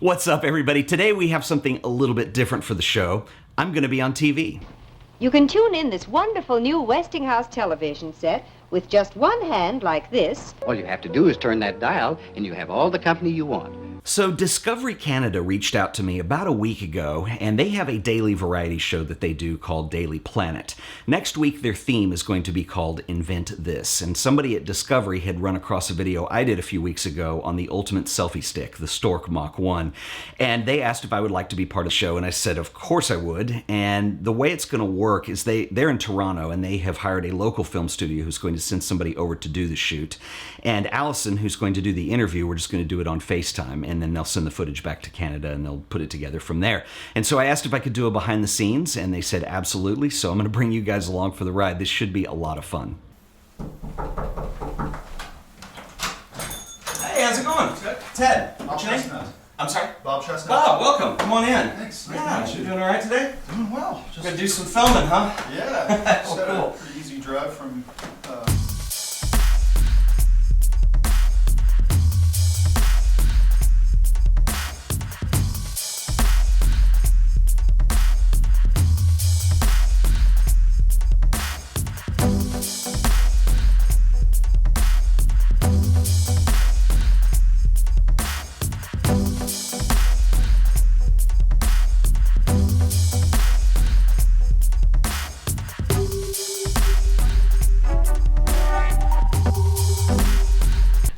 What's up, everybody? Today we have something a little bit different for the show. I'm going to be on TV. You can tune in this wonderful new Westinghouse television set with just one hand like this. All you have to do is turn that dial and you have all the company you want. So Discovery Canada reached out to me about a week ago, and they have a daily variety show that they do called Daily Planet. Next week, their theme is going to be called Invent This, and somebody at Discovery had run across a video I did a few weeks ago on the ultimate selfie stick, the Stork Mach 1, and they asked if I would like to be part of the show, and I said, of course I would. And the way it's going to work is they're in Toronto, and they have hired a local film studio who's going to send somebody over to do the shoot. And Alison, who's going to do the interview, we're just going to do it on FaceTime, and then they'll send the footage back to Canada and they'll put it together from there. And so I asked if I could do a behind the scenes, and they said absolutely. So I'm going to bring you guys along for the ride. This should be a lot of fun. Hey, how's it going? Ted. Bob Chestnut. I'm sorry? Bob Chestnut. Bob, welcome. Come on in. Thanks. Yeah, you doing all right today? Doing well. Just gonna do some filming, huh? Yeah. Just Oh, had cool. a pretty easy drive from.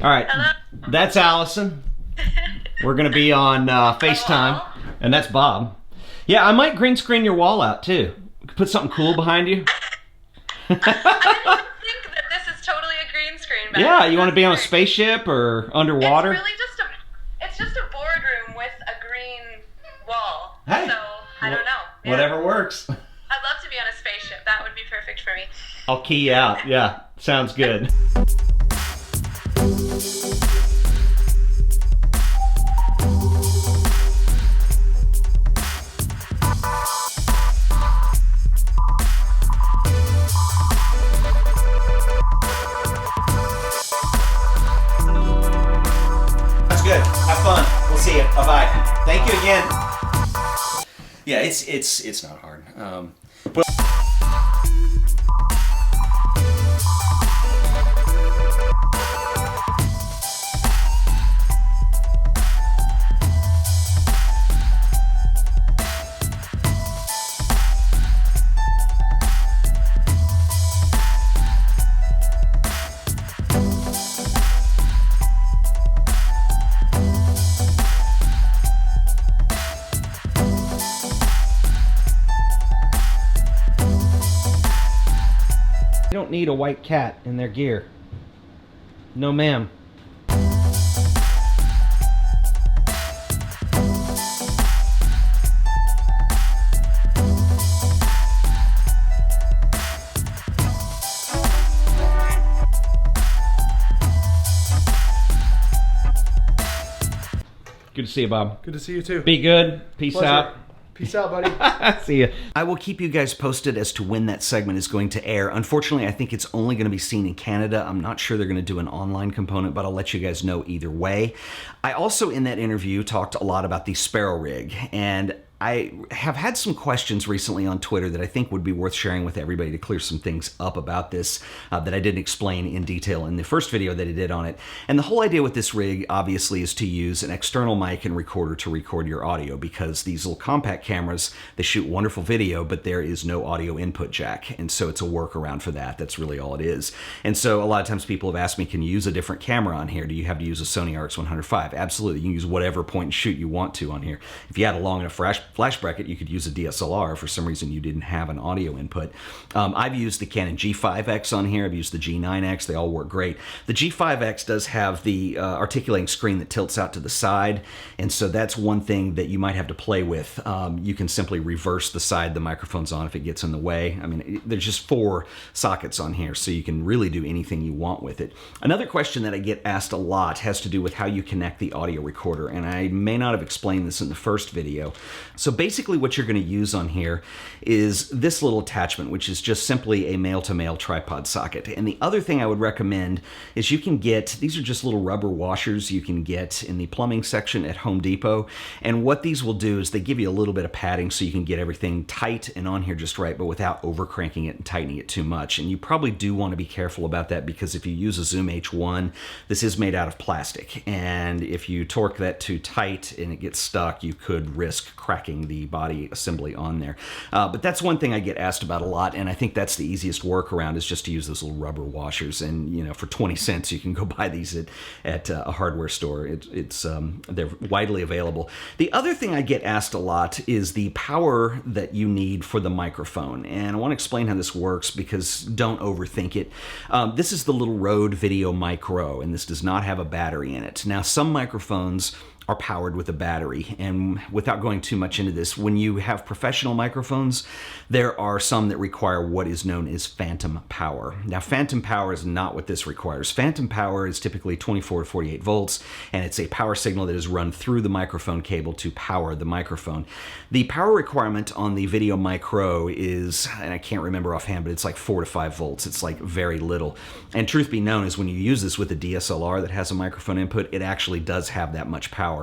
All right. Hello? That's Allison. We're going to be on FaceTime. And that's Bob. Yeah, I might green screen your wall out, too. Put something cool behind you. I didn't think that this is totally a green screen. But Yeah, you want to be on a spaceship or underwater? It's really just a boardroom with a green wall. Hey. So, I don't know. Yeah. Whatever works. I'd love to be on a spaceship. That would be perfect for me. I'll key you out. Yeah, sounds good. That's good. Have fun. We'll see you. Bye-bye. Thank you again. Yeah, it's not hard. But they don't need a white cat in their gear. No, ma'am. Good to see you, Bob. Good to see you too. Be good. Peace Pleasure. out. Peace out, buddy. See ya. I will keep you guys posted as to when that segment is going to air. Unfortunately, I think it's only going to be seen in Canada. I'm not sure they're going to do an online component, but I'll let you guys know either way. I also, in that interview, talked a lot about the Sparrow Rig, and I have had some questions recently on Twitter that I think would be worth sharing with everybody to clear some things up about this that I didn't explain in detail in the first video that I did on it. And the whole idea with this rig, obviously, is to use an external mic and recorder to record your audio, because these little compact cameras, they shoot wonderful video, but there is no audio input jack. And so it's a workaround for that. That's really all it is. And so a lot of times people have asked me, can you use a different camera on here? Do you have to use a Sony RX100V? Absolutely. You can use whatever point and shoot you want to on here. If you had a long enough flash bracket, you could use a DSLR. For some reason you didn't have an audio input. I've used the Canon G5X on here. I've used the G9X. They all work great. The G5X does have the articulating screen that tilts out to the side, and so that's one thing that you might have to play with. You can simply reverse the side the microphone's on if it gets in the way. I mean, there's just 4 sockets on here, so you can really do anything you want with it. Another question that I get asked a lot has to do with how you connect the audio recorder, and I may not have explained this in the first video, So basically what you're going to use on here is this little attachment, which is just simply a male-to-male tripod socket. And the other thing I would recommend is you can get, these are just little rubber washers you can get in the plumbing section at Home Depot. And what these will do is they give you a little bit of padding so you can get everything tight and on here just right, but without over cranking it and tightening it too much. And you probably do want to be careful about that, because if you use a Zoom H1, this is made out of plastic. And if you torque that too tight and it gets stuck, you could risk cracking the body assembly on there. But that's one thing I get asked about a lot, and I think that's the easiest workaround, is just to use those little rubber washers. And you know, for 20 cents you can go buy these at a hardware store. They're widely available. The other thing I get asked a lot is the power that you need for the microphone, and I want to explain how this works, because don't overthink it. This is the little Rode Video Micro, and this does not have a battery in it. Now, some microphones are powered with a battery, and without going too much into this, when you have professional microphones, there are some that require what is known as phantom power. Now, phantom power is not what this requires. Phantom power is typically 24 to 48 volts, and it's a power signal that is run through the microphone cable to power the microphone. The power requirement on the Video Micro is, and I can't remember offhand, but it's like 4 to 5 volts. It's like very little. And truth be known is when you use this with a DSLR that has a microphone input, it actually does have that much power.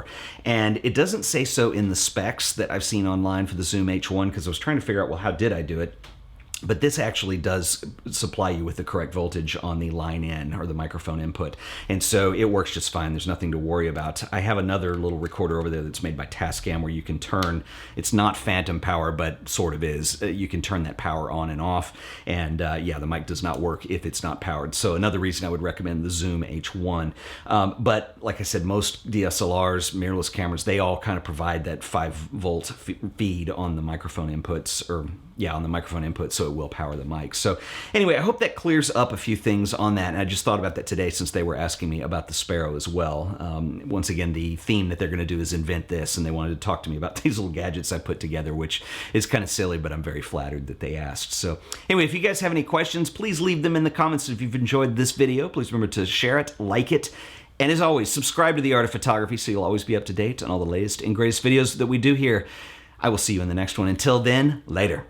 And it doesn't say so in the specs that I've seen online for the Zoom H1, because I was trying to figure out, well, how did I do it? But this actually does supply you with the correct voltage on the line in, or the microphone input. And so it works just fine. There's nothing to worry about. I have another little recorder over there that's made by Tascam, where you can turn, it's not phantom power, but sort of is. You can turn that power on and off. And yeah, the mic does not work if it's not powered. So another reason I would recommend the Zoom H1. But like I said, most DSLRs, mirrorless cameras, they all kind of provide that 5-volt feed on the microphone inputs, or yeah, on the microphone input, so it will power the mic. So anyway, I hope that clears up a few things on that. And I just thought about that today, since they were asking me about the Sparrow as well. Once again, the theme that they're going to do is invent this, and they wanted to talk to me about these little gadgets I put together, which is kind of silly, but I'm very flattered that they asked. So anyway, if you guys have any questions, please leave them in the comments. If you've enjoyed this video, please remember to share it, like it, and as always, subscribe to The Art of Photography so you'll always be up to date on all the latest and greatest videos that we do here. I will see you in the next one. Until then, later.